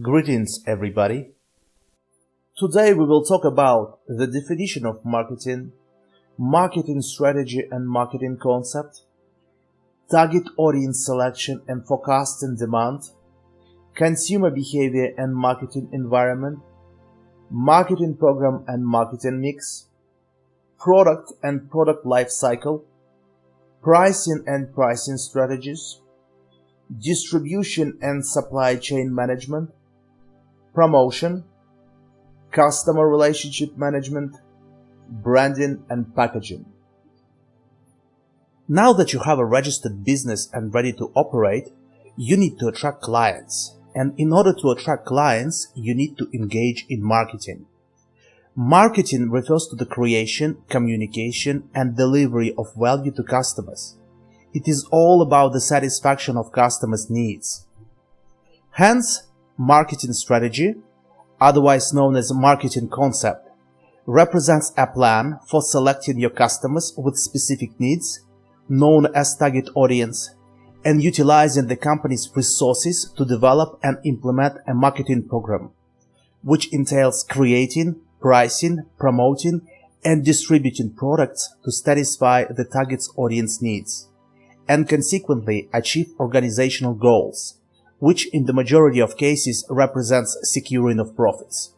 Greetings, everybody. Today we will talk about the definition of marketing, marketing strategy and marketing concept, target audience selection and forecasting demand, consumer behavior and marketing environment, marketing program and marketing mix, product and product life cycle, pricing and pricing strategies, distribution and supply chain management, promotion, customer relationship management, branding and packaging. Now that you have a registered business and ready to operate, you need to attract clients. And in order to attract clients, you need to engage in marketing. Marketing refers to the creation, communication, and delivery of value to customers. It is all about the satisfaction of customers' needs. Hence, marketing strategy, otherwise known as marketing concept, represents a plan for selecting your customers with specific needs, known as target audience, and utilizing the company's resources to develop and implement a marketing program, which entails creating, pricing, promoting, and distributing products to satisfy the target's audience needs, and consequently achieve organizational goals, which in the majority of cases represents securing of profits.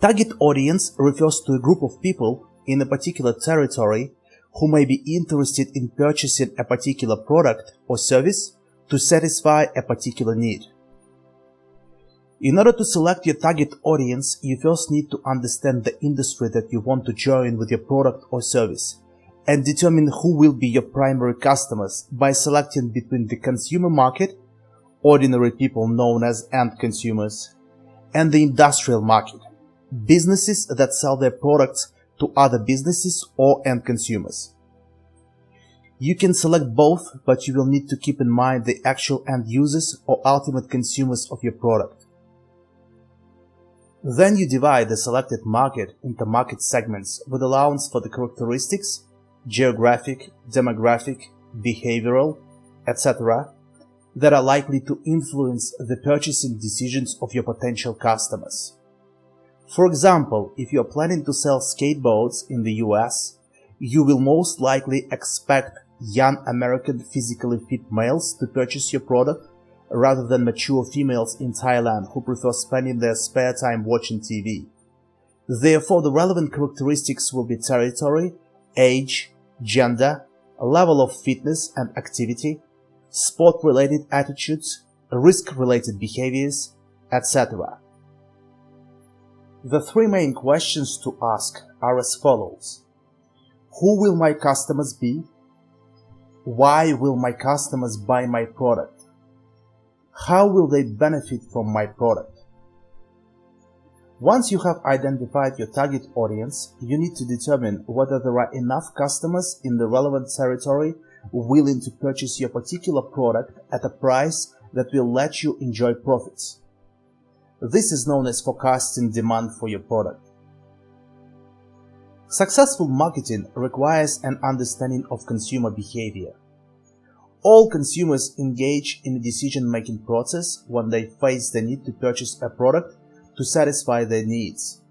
Target audience refers to a group of people in a particular territory who may be interested in purchasing a particular product or service to satisfy a particular need. In order to select your target audience, you first need to understand the industry that you want to join with your product or service, and determine who will be your primary customers by selecting between the consumer market, ordinary people known as end consumers, and the industrial market, businesses that sell their products to other businesses or end consumers. You can select both, but you will need to keep in mind the actual end users or ultimate consumers of your product. Then you divide the selected market into market segments with allowance for the characteristics, geographic, demographic, behavioral, etc., that are likely to influence the purchasing decisions of your potential customers. For example, if you are planning to sell skateboards in the US, you will most likely expect young American physically fit males to purchase your product rather than mature females in Thailand who prefer spending their spare time watching TV. Therefore, the relevant characteristics will be territory, age, gender, level of fitness and activity, sport-related attitudes, risk-related behaviors, etc. The three main questions to ask are as follows. Who will my customers be? Why will my customers buy my product? How will they benefit from my product? Once you have identified your target audience, you need to determine whether there are enough customers in the relevant territory willing to purchase your particular product at a price that will let you enjoy profits. This is known as forecasting demand for your product. Successful marketing requires an understanding of consumer behavior. All consumers engage in a decision-making process when they face the need to purchase a product to satisfy their needs.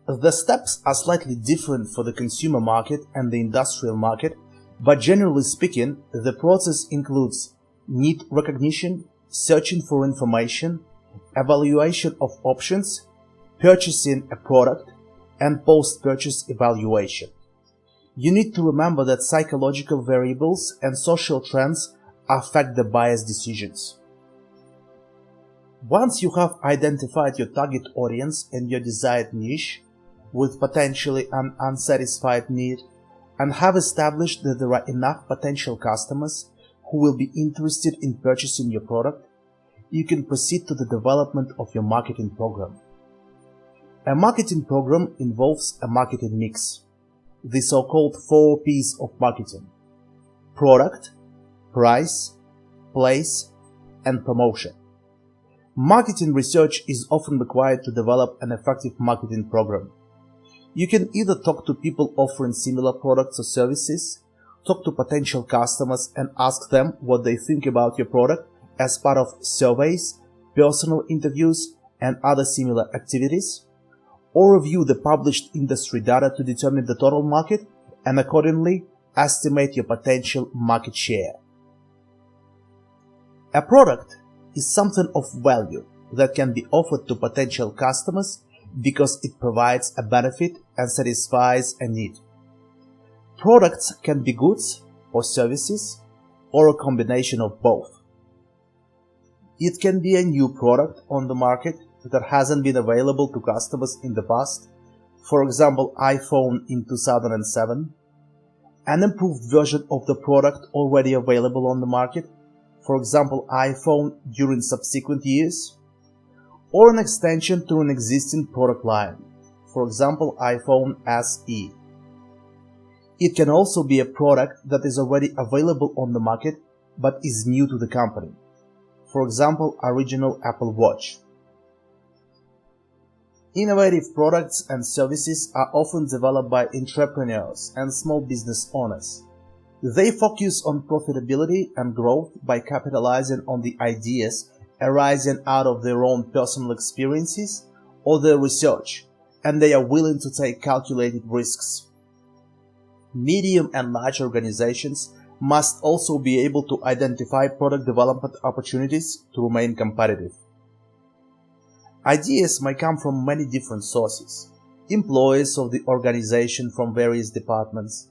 The steps are slightly different for the consumer market and the industrial market, but generally speaking, the process includes need recognition, searching for information, evaluation of options, purchasing a product, and post-purchase evaluation. You need to remember that psychological variables and social trends affect the buyer's decisions. Once you have identified your target audience and your desired niche, with potentially an unsatisfied need, and have established that there are enough potential customers who will be interested in purchasing your product, you can proceed to the development of your marketing program. A marketing program involves a marketing mix, the so-called 4 P's of marketing: product, price, place, and promotion. Marketing research is often required to develop an effective marketing program. You can either talk to people offering similar products or services, talk to potential customers and ask them what they think about your product as part of surveys, personal interviews, and other similar activities, or review the published industry data to determine the total market and accordingly estimate your potential market share. A product is something of value that can be offered to potential customers because it provides a benefit and satisfies a need. Products can be goods or services or a combination of both. It can be a new product on the market that hasn't been available to customers in the past, for example iPhone in 2007, an improved version of the product already available on the market, for example iPhone during subsequent years, or an extension to an existing product line, for example iPhone SE. It can also be a product that is already available on the market but is new to the company, for example original Apple Watch. Innovative products and services are often developed by entrepreneurs and small business owners. They focus on profitability and growth by capitalizing on the ideas arising out of their own personal experiences or their research, and they are willing to take calculated risks. Medium and large organizations must also be able to identify product development opportunities to remain competitive. Ideas may come from many different sources: employees of the organization from various departments,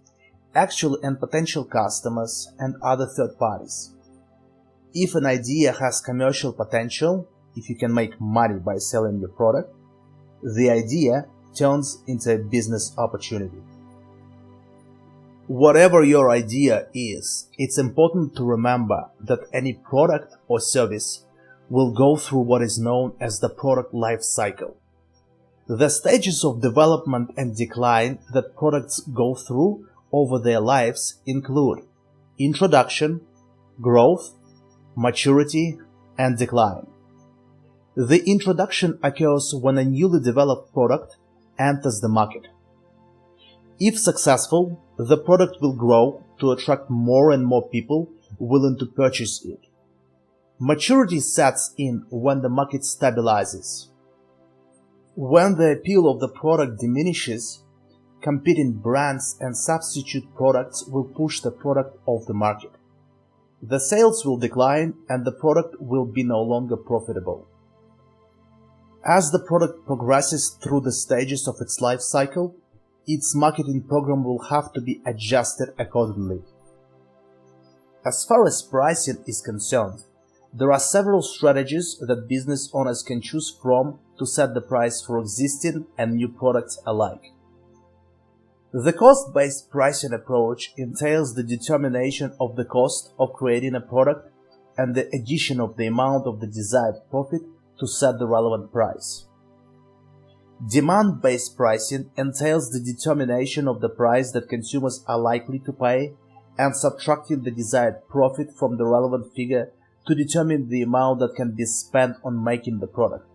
actual and potential customers, and other third parties. If an idea has commercial potential, if you can make money by selling your product, the idea turns into a business opportunity. Whatever your idea is, it's important to remember that any product or service will go through what is known as the product life cycle. The stages of development and decline that products go through over their lives include introduction, growth, maturity, and decline. The introduction occurs when a newly developed product enters the market. If successful, the product will grow to attract more and more people willing to purchase it. Maturity sets in when the market stabilizes. When the appeal of the product diminishes, competing brands and substitute products will push the product off the market. The sales will decline and the product will be no longer profitable. As the product progresses through the stages of its life cycle, its marketing program will have to be adjusted accordingly. As far as pricing is concerned, there are several strategies that business owners can choose from to set the price for existing and new products alike. The cost-based pricing approach entails the determination of the cost of creating a product and the addition of the amount of the desired profit to set the relevant price. Demand-based pricing entails the determination of the price that consumers are likely to pay and subtracting the desired profit from the relevant figure to determine the amount that can be spent on making the product.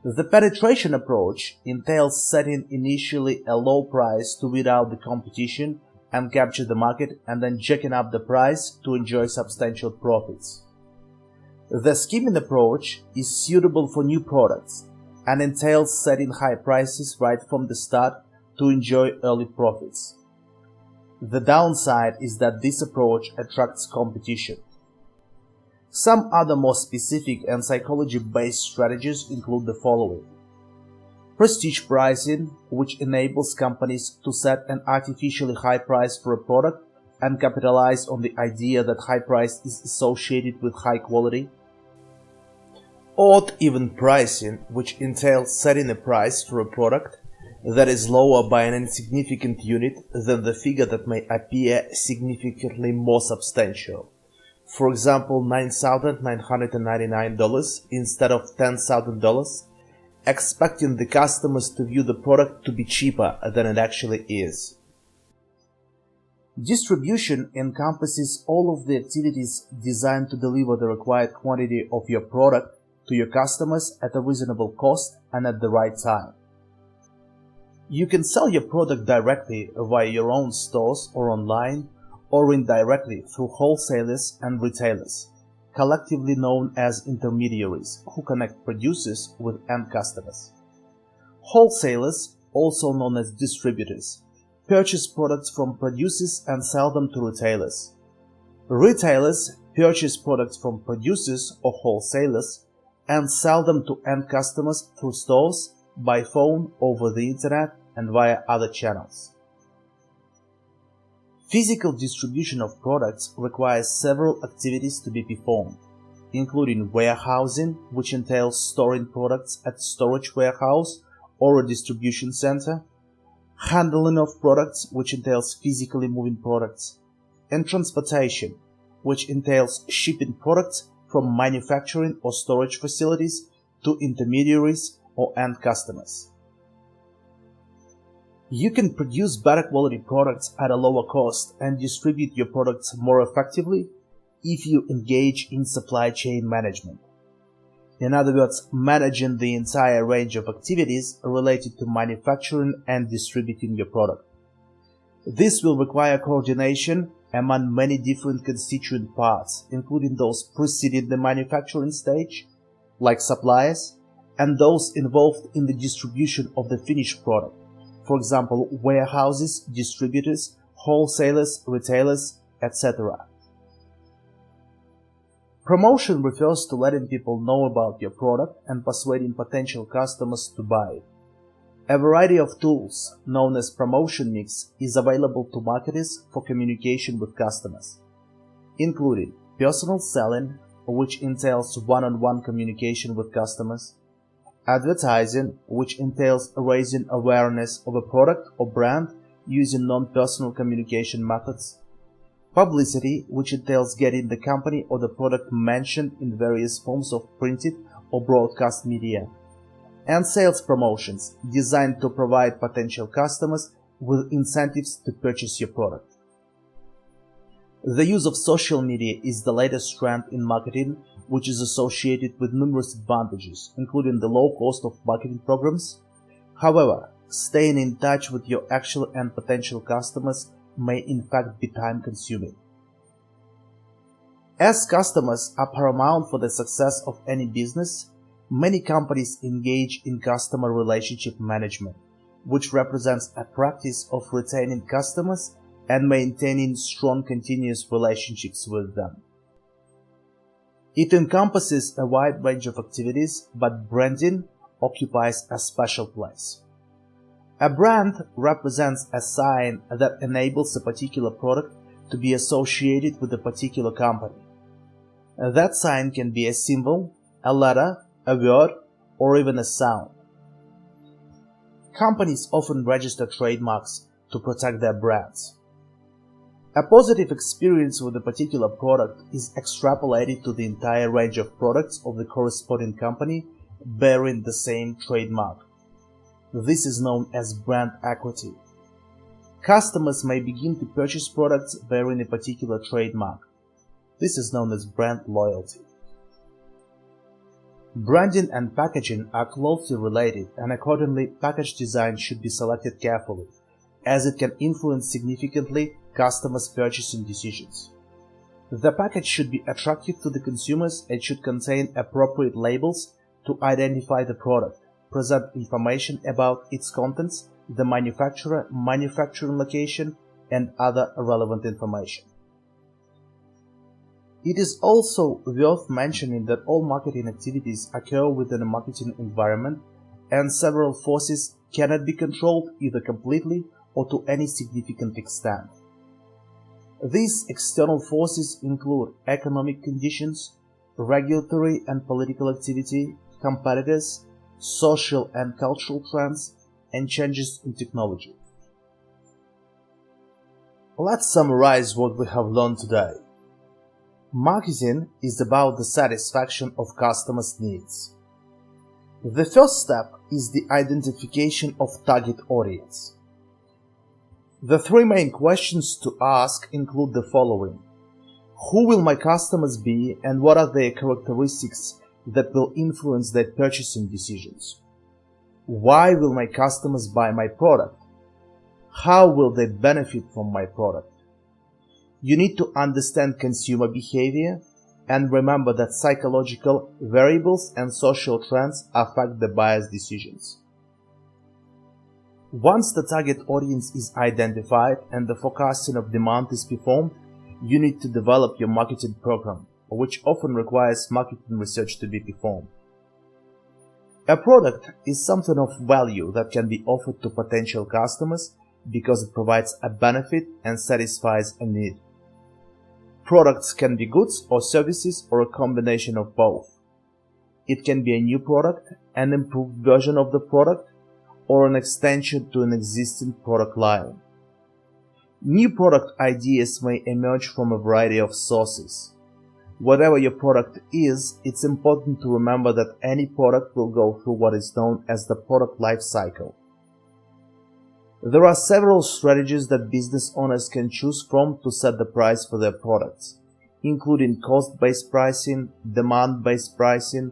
The penetration approach entails setting initially a low price to weed out the competition and capture the market, and then jacking up the price to enjoy substantial profits. The skimming approach is suitable for new products and entails setting high prices right from the start to enjoy early profits. The downside is that this approach attracts competition. Some other more specific and psychology-based strategies include the following: prestige pricing, which enables companies to set an artificially high price for a product and capitalize on the idea that high price is associated with high quality. Odd-even pricing, which entails setting a price for a product that is lower by an insignificant unit than the figure that may appear significantly more substantial. For example, $9,999 instead of $10,000, expecting the customers to view the product to be cheaper than it actually is. Distribution encompasses all of the activities designed to deliver the required quantity of your product to your customers at a reasonable cost and at the right time. You can sell your product directly via your own stores or online, or indirectly through wholesalers and retailers. collectively known as intermediaries, who connect producers with end customers. Wholesalers, also known as distributors, purchase products from producers and sell them to retailers. Retailers purchase products from producers or wholesalers and sell them to end customers through stores, by phone, over the internet, and via other channels. Physical distribution of products requires several activities to be performed, including warehousing, which entails storing products at a storage warehouse or a distribution center, handling of products, which entails physically moving products, and transportation, which entails shipping products from manufacturing or storage facilities to intermediaries or end customers. You can produce better quality products at a lower cost and distribute your products more effectively if you engage in supply chain management. In other words, managing the entire range of activities related to manufacturing and distributing your product. This will require coordination among many different constituent parts, including those preceding the manufacturing stage, like suppliers, and those involved in the distribution of the finished product, for example, warehouses, distributors, wholesalers, retailers, etc. Promotion refers to letting people know about your product and persuading potential customers to buy it. A variety of tools, known as promotion mix, is available to marketers for communication with customers, including personal selling, which entails one-on-one communication with customers, advertising, which entails raising awareness of a product or brand using non-personal communication methods, publicity, which entails getting the company or the product mentioned in various forms of printed or broadcast media, and sales promotions designed to provide potential customers with incentives to purchase your product. The use of social media is the latest trend in marketing, which is associated with numerous advantages, including the low cost of marketing programs. However, staying in touch with your actual and potential customers may in fact be time-consuming. As customers are paramount for the success of any business, many companies engage in customer relationship management, which represents a practice of retaining customers and maintaining strong continuous relationships with them. It encompasses a wide range of activities, but branding occupies a special place. A brand represents a sign that enables a particular product to be associated with a particular company. That sign can be a symbol, a letter, a word, or even a sound. Companies often register trademarks to protect their brands. A positive experience with a particular product is extrapolated to the entire range of products of the corresponding company bearing the same trademark. This is known as brand equity. Customers may begin to purchase products bearing a particular trademark. This is known as brand loyalty. Branding and packaging are closely related, and accordingly, package design should be selected carefully, as it can influence significantly customers' purchasing decisions. The package should be attractive to the consumers and should contain appropriate labels to identify the product, present information about its contents, the manufacturer, manufacturing location, and other relevant information. It is also worth mentioning that all marketing activities occur within a marketing environment, and several forces cannot be controlled either completely or to any significant extent. These external forces include economic conditions, regulatory and political activity, competitors, social and cultural trends, and changes in technology. Let's summarize what we have learned today. Marketing is about the satisfaction of customers' needs. The first step is the identification of target audience. The three main questions to ask include the following: who will my customers be and what are their characteristics that will influence their purchasing decisions? Why will my customers buy my product? How will they benefit from my product? You need to understand consumer behavior, And remember that psychological variables and social trends affect the buyer's decisions. Once the target audience is identified and the forecasting of demand is performed, you need to develop your marketing program, which often requires marketing research to be performed. A product is something of value that can be offered to potential customers because it provides a benefit and satisfies a need. Products can be goods or services or a combination of both. It can be a new product, an improved version of the product, or an extension to an existing product line. New product ideas may emerge from a variety of sources. Whatever your product is, it's important to remember that any product will go through what is known as the product life cycle. There are several strategies that business owners can choose from to set the price for their products, including cost-based pricing, demand-based pricing,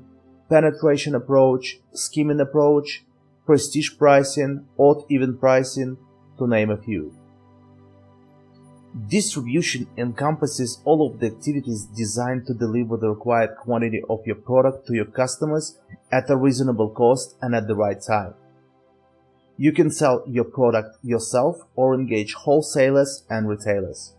penetration approach, skimming approach, prestige pricing, odd-even pricing, to name a few. Distribution encompasses all of the activities designed to deliver the required quantity of your product to your customers at a reasonable cost and at the right time. You can sell your product yourself or engage wholesalers and retailers.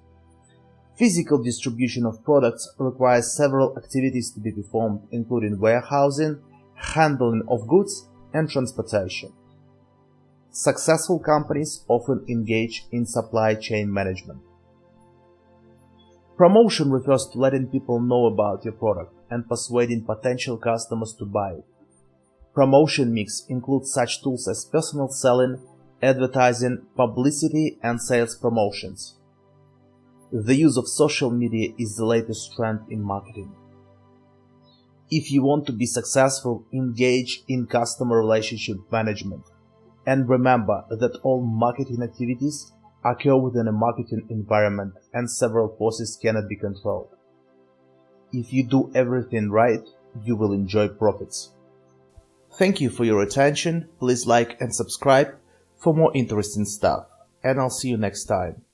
Physical distribution of products requires several activities to be performed, including warehousing, handling of goods, and transportation. Successful companies often engage in supply chain management. Promotion refers to letting people know about your product and persuading potential customers to buy it. Promotion mix includes such tools as personal selling, advertising, publicity, and sales promotions. The use of social media is the latest trend in marketing. If you want to be successful, engage in customer relationship management. And remember that all marketing activities occur within a marketing environment and several forces cannot be controlled. If you do everything right, you will enjoy profits. Thank you for your attention. Please like and subscribe for more interesting stuff. And I'll see you next time.